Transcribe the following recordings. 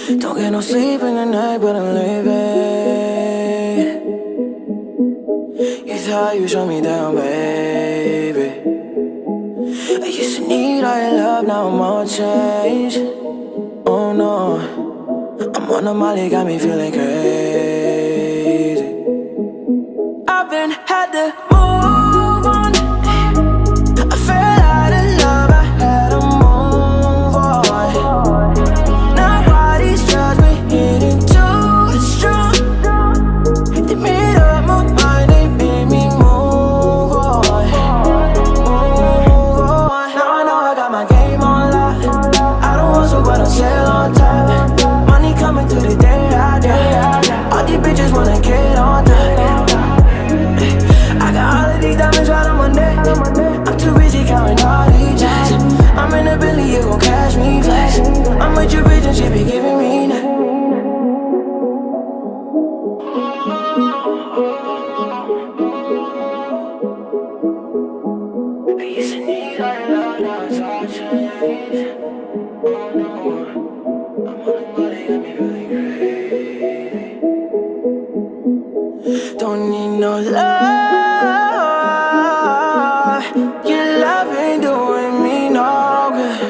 Don't get no sleep in the night, but I'm leaving. You thought you showed me down, baby. I used to need all your love, now I'm all changed. Oh no, I'm on a molly, got me feeling crazy. I've been had to move on. I fell out of love, I had to move on. Now why these drugs been hitting too strong? They made up my mind, they made me move on. Move on. Now I know I got my game on lock. I don't want so, but I'm still on top. Money coming through the day I die. All these bitches wanna get on top. I got all of these diamonds right on my neck. I'm too busy counting all these checks. I'm in a Billy, you gon' cash me flex. I'm with your bitch and she be giving me that. I used to need all your love, now it's all changed. Oh no, I'm on the money, got me really crazy. Don't need no love. Your love ain't doing me no good.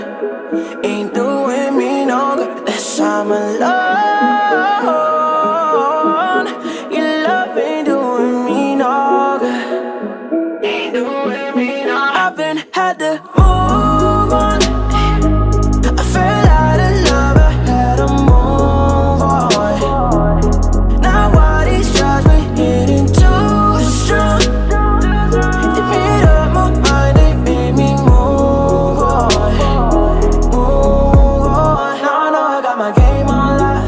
Ain't doing me no good. Unless I'm alone. Your love ain't doing me no good. Ain't doing me no good. I've been had to move on. I fell out of love, I had to move on. Now why these drugs been hitting too strong? They made up my mind, they made me move on. Move on. Now I know I got my game on lock.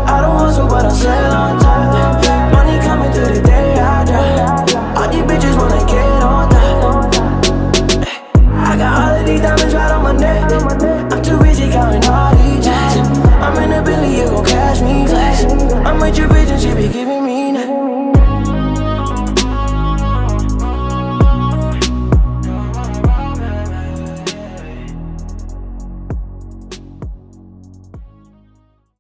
I don't want so, but I'm still on top. Money coming through the day I die. All these bitches wanna get on top. I got all of these diamonds right on my neck. I'm too busy counting all these checks. I'm in a Billy, you gon' cash me flex. I'm with your bitch and she be giving me